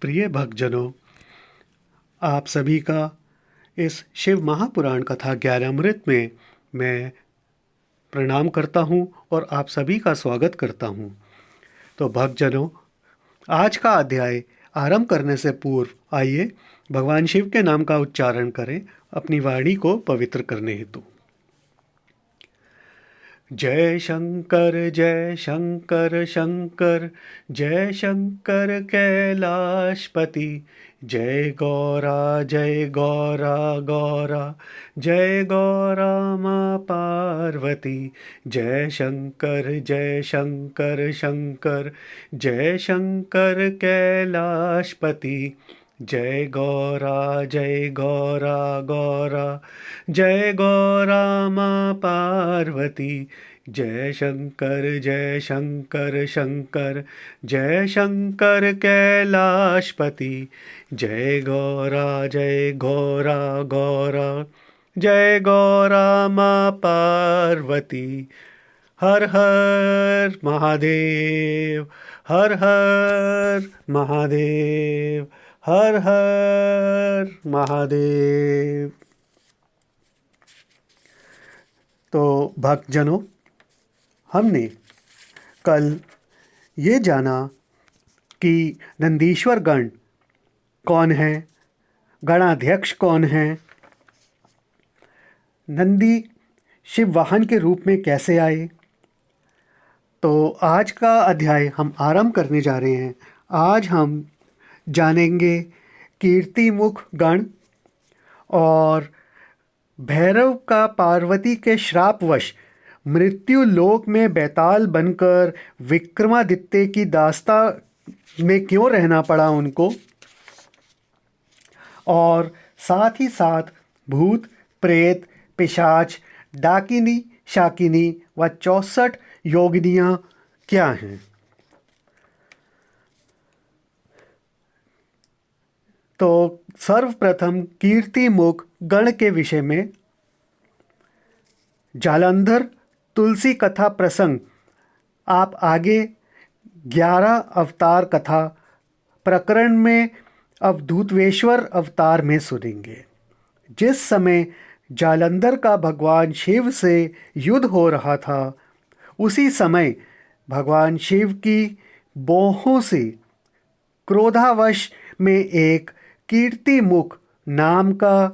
प्रिय भक्तजनों, आप सभी का इस शिव महापुराण कथा ज्ञानामृत में मैं प्रणाम करता हूं और आप सभी का स्वागत करता हूं। तो भक्तजनों, आज का अध्याय आरंभ करने से पूर्व आइए भगवान शिव के नाम का उच्चारण करें अपनी वाणी को पवित्र करने हेतु। जय शंकर शंकर जय शंकर कैलाशपति। जय गौरा गौरा जय गौरा माँ पार्वती। जय शंकर शंकर जय शंकर कैलाशपति। जय गौरा गौरा जय गौरा माँ पार्वती। जय शंकर जय शंकर कैलाशपति। जय गौरा गौरा जय गौरा माँ पार्वती। हर हर महादेव, हर हर महादेव, हर हर महादेव। तो भक्तजनों, हमने कल ये जाना कि नंदीश्वर गण कौन है, गणाध्यक्ष कौन है, नंदी शिव वाहन के रूप में कैसे आए। तो आज का अध्याय हम आरंभ करने जा रहे हैं। आज हम जानेंगे कीर्तिमुख गण और भैरव का पार्वती के श्रापवश मृत्यु लोक में बैताल बनकर विक्रमादित्य की दास्ता में क्यों रहना पड़ा उनको, और साथ ही साथ भूत प्रेत पिशाच डाकिनी शाकिनी व 64 योगिनियाँ क्या हैं। तो सर्वप्रथम कीर्तिमुख गण के विषय में जालंधर तुलसी कथा प्रसंग आप आगे 11 अवतार कथा प्रकरण में अवधूतवेश्वर अवतार में सुनेंगे। जिस समय जालंधर का भगवान शिव से युद्ध हो रहा था, उसी समय भगवान शिव की बाहों से क्रोधावश में एक कीर्तिमुख नाम का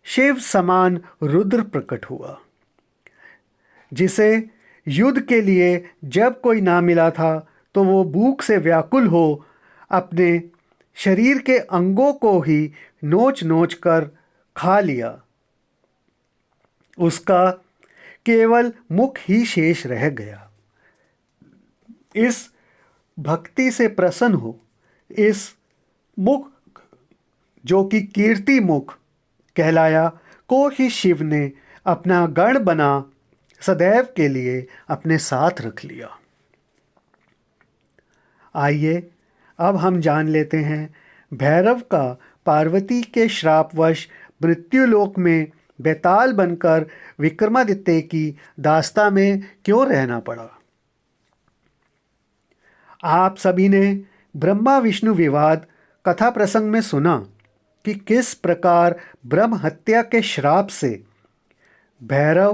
शिव समान रुद्र प्रकट हुआ, जिसे युद्ध के लिए जब कोई ना मिला था तो वो भूख से व्याकुल हो अपने शरीर के अंगों को ही नोच नोच कर खा लिया। उसका केवल मुख ही शेष रह गया। इस भक्ति से प्रसन्न हो इस मुख, जो कि कीर्ति मुख कहलाया, को ही शिव ने अपना गण बना सदैव के लिए अपने साथ रख लिया। आइए अब हम जान लेते हैं भैरव का पार्वती के श्रापवश मृत्युलोक में बैताल बनकर विक्रमादित्य की दास्ता में क्यों रहना पड़ा। आप सभी ने ब्रह्मा विष्णु विवाद कथा प्रसंग में सुना कि किस प्रकार ब्रह्म हत्या के श्राप से भैरव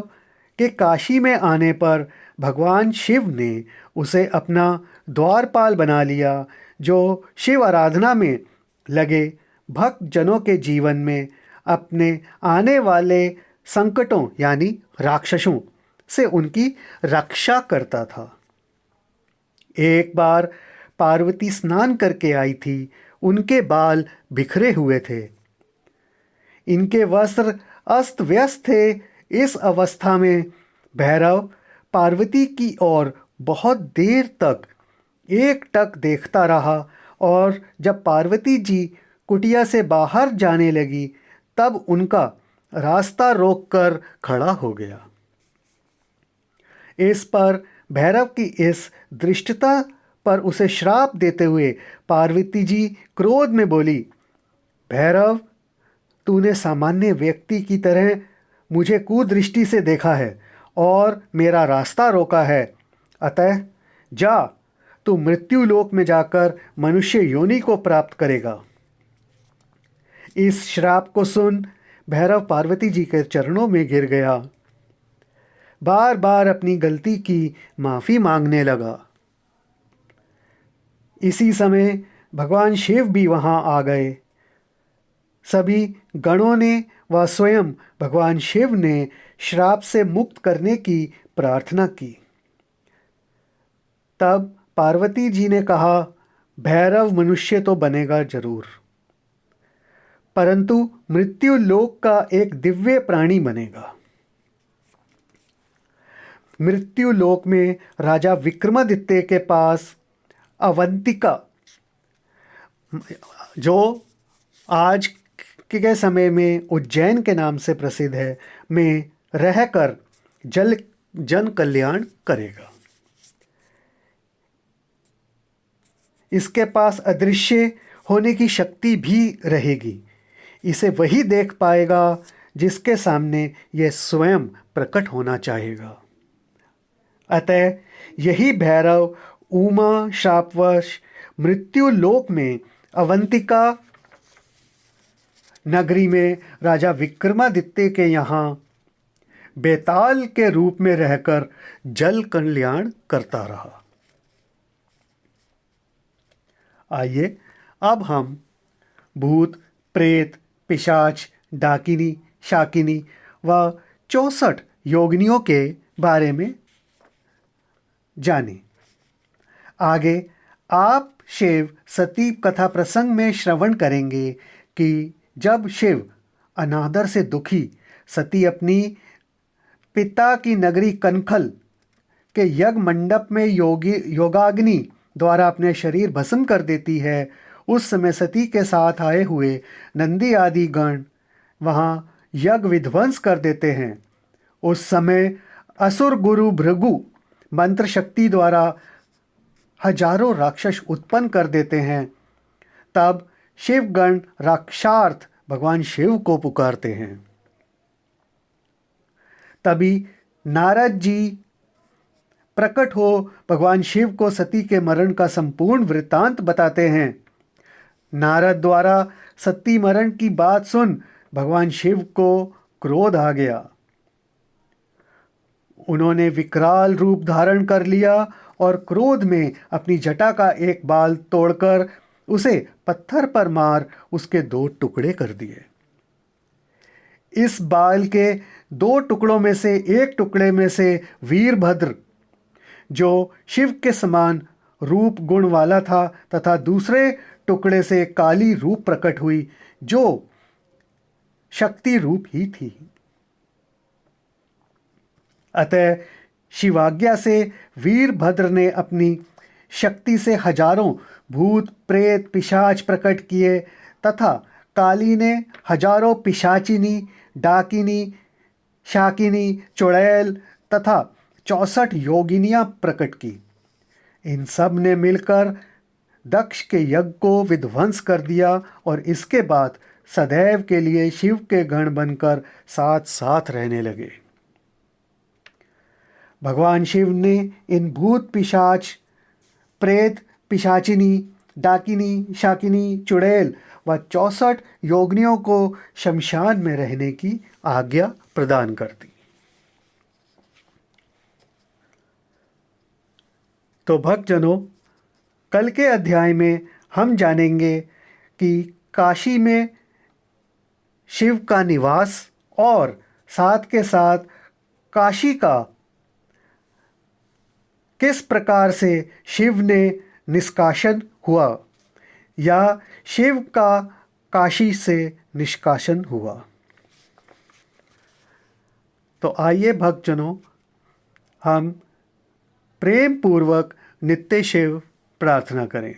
के काशी में आने पर भगवान शिव ने उसे अपना द्वारपाल बना लिया, जो शिव आराधना में लगे भक्त जनों के जीवन में अपने आने वाले संकटों यानी राक्षसों से उनकी रक्षा करता था। एक बार पार्वती स्नान करके आई थी। उनके बाल बिखरे हुए थे, इनके वस्त्र अस्त व्यस्त थे। इस अवस्था में भैरव पार्वती की ओर बहुत देर तक एकटक देखता रहा, और जब पार्वती जी कुटिया से बाहर जाने लगी तब उनका रास्ता रोककर खड़ा हो गया। इस पर भैरव की इस दृष्टता पर उसे श्राप देते हुए पार्वती जी क्रोध में बोली, भैरव, तूने सामान्य व्यक्ति की तरह मुझे कुदृष्टि से देखा है और मेरा रास्ता रोका है, अतः जा, तू मृत्यु लोक में जाकर मनुष्य योनि को प्राप्त करेगा। इस श्राप को सुन भैरव पार्वती जी के चरणों में गिर गया, बार बार अपनी गलती की माफ़ी मांगने लगा। इसी समय भगवान शिव भी वहाँ आ गए। सभी गणों ने व स्वयं भगवान शिव ने श्राप से मुक्त करने की प्रार्थना की। तब पार्वती जी ने कहा, भैरव मनुष्य तो बनेगा जरूर, परंतु मृत्यु लोक का एक दिव्य प्राणी बनेगा। मृत्यु लोक में राजा विक्रमादित्य के पास अवंतिका, जो आज के समय में उज्जैन के नाम से प्रसिद्ध है, में रहकर जन कल्याण करेगा। इसके पास अदृश्य होने की शक्ति भी रहेगी। इसे वही देख पाएगा जिसके सामने यह स्वयं प्रकट होना चाहेगा। अतः यही भैरव उमा शापवश मृत्यु लोक में अवंतिका नगरी में राजा विक्रमादित्य के यहाँ बेताल के रूप में रहकर जल कल्याण करता रहा। आइए अब हम भूत, प्रेत, पिशाच, डाकिनी, शाकिनी व 64 योगिनियों के बारे में जानें। आगे आप शिव सती कथा प्रसंग में श्रवण करेंगे कि जब शिव अनादर से दुखी सती अपनी पिता की नगरी कनखल के यज्ञ मंडप में योगाग्नि द्वारा अपने शरीर भस्म कर देती है, उस समय सती के साथ आए हुए नंदी आदि गण वहाँ यज्ञ विध्वंस कर देते हैं। उस समय असुर गुरु भृगु मंत्र शक्ति द्वारा हजारों राक्षस उत्पन्न कर देते हैं। तब शिवगण राक्षार्थ भगवान शिव को पुकारते हैं। तभी नारद जी प्रकट हो भगवान शिव को सती के मरण का संपूर्ण वृत्तांत बताते हैं। नारद द्वारा सती मरण की बात सुन भगवान शिव को क्रोध आ गया। उन्होंने विकराल रूप धारण कर लिया और क्रोध में अपनी जटा का एक बाल तोड़कर उसे पत्थर पर मार उसके 2 टुकड़े कर दिए। इस बाल के 2 टुकड़ों में से एक टुकड़े में से वीरभद्र, जो शिव के समान रूप गुण वाला था, तथा दूसरे टुकड़े से काली रूप प्रकट हुई, जो शक्ति रूप ही थी। अतः शिवाज्ञा से वीरभद्र ने अपनी शक्ति से हजारों भूत, प्रेत, पिशाच प्रकट किए तथा काली ने हजारों पिशाचिनी, डाकिनी, शाकिनी, चुड़ैल तथा 64 योगिनियां प्रकट की। इन सब ने मिलकर दक्ष के यज्ञ को विध्वंस कर दिया और इसके बाद सदैव के लिए शिव के गण बनकर साथ साथ रहने लगे। भगवान शिव ने इन भूत, पिशाच, प्रेत, पिशाचिनी, डाकिनी, शाकिनी, चुड़ैल व 64 योगिनियों को शमशान में रहने की आज्ञा प्रदान कर दी। तो भक्तजनों, कल के अध्याय में हम जानेंगे कि काशी में शिव का निवास और साथ के साथ काशी का किस प्रकार से शिव ने निष्कासन हुआ या शिव का काशी से निष्कासन हुआ। तो आइए भक्तजनों, हम प्रेम पूर्वक नित्य शिव प्रार्थना करें।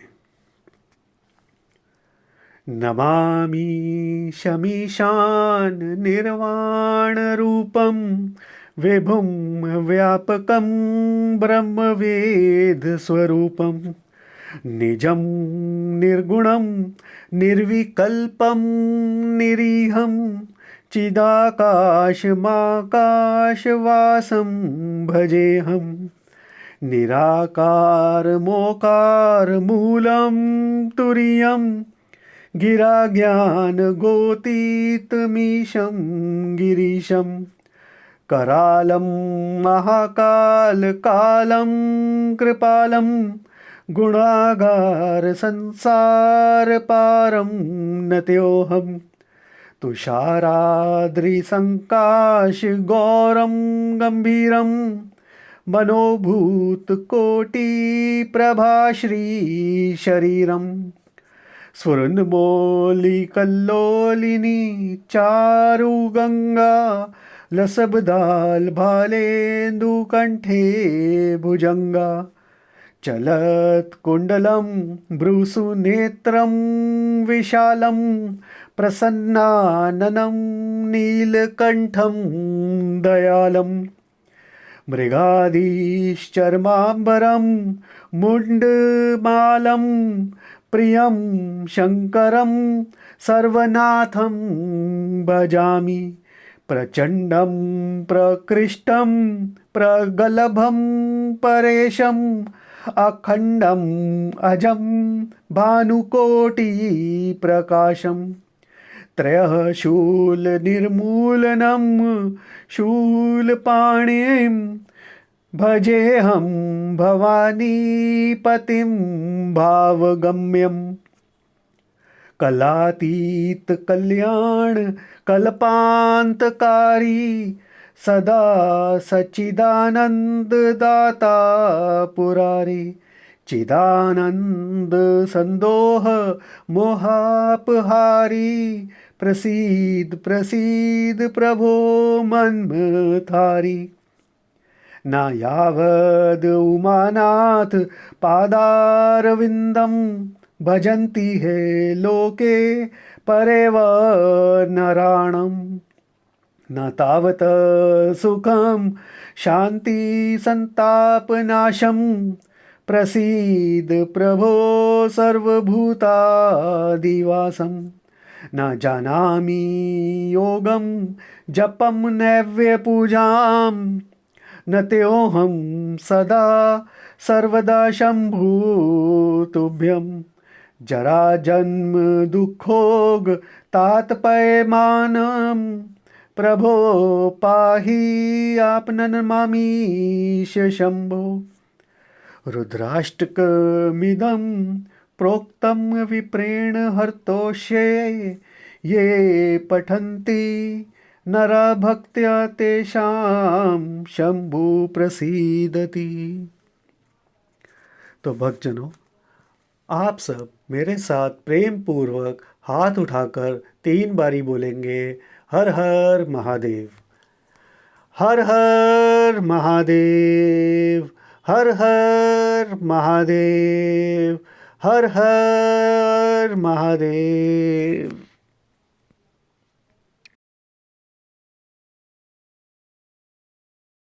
नमामि शमीशान निर्वाण रूपम विभुम व्यापकम ब्रह्मवेद स्वरूपम निजं निर्गुणं निर्विकल्पं निरीहं चिदाकाशमाकाशवासं भजेऽहं निराकार मोकार मूलम तुरियम गिरा ज्ञान गोतीतमीशं गिरीशं करालं महाकाल कालं कृपालं गुणागार संसार पारं नत्योऽहं तुषाराद्रिसङ्काश गौरं गम्भीरं मनोभूतकोटिप्रभाश्रीशरीरं स्फुरन्मौलिकल्लोलिनी चारुगङ्गा लसब्दाल्भालेन्दुकण्ठे भुजङ्गा चलत्कुण्डलं भ्रूसुनेत्रं विशालं प्रसन्नाननं नीलकण्ठं दयालम् मृगाधीश्चर्माम्बरं मुण्डमालं प्रियं शङ्करं सर्वनाथं भजामि प्रचण्डं प्रकृष्टं प्रगलभं परेशम् अखण्डम् अजं भानुकोटिप्रकाशं त्रयः शूलनिर्मूलनं शूलपाणिं भजेऽहं भवानीपतिं भावगम्यं कलातीतकल्याण कल्पान्तकारी सदा सच्चिदानन्ददाता पुरारी चिदानंद संदोह मोहापहारी प्रसीद प्रसीद प्रभो मन्मथारी न यावद उमानाथ पादारविन्दं भजन्ति हे लोके परेव नराणम् न तावत सुखं शांति संतापनाशं प्रसीद प्रभो सर्वभूतादिवासं न जानामि योगं जपं नैव्यपूजां न तेऽहं सदा सर्वदा शम्भो तुभ्यं जरा जन्म दुःखोग तातपयमानं प्रभो पाहि आपननमामीश शम्भो रुद्राष्टकमिदं प्रोक्तं विप्रेण हर्तोष्ये ये पठन्ति नरा भक्त्या तेषां शम्भु प्रसीदति। तो भक्तजनों, आप सब मेरे साथ प्रेम पूर्वक हाथ उठाकर 3 बारी बोलेंगे, हर हर महादेव, हर हर महादेव, हर हर महादेव, हर हर महादेव।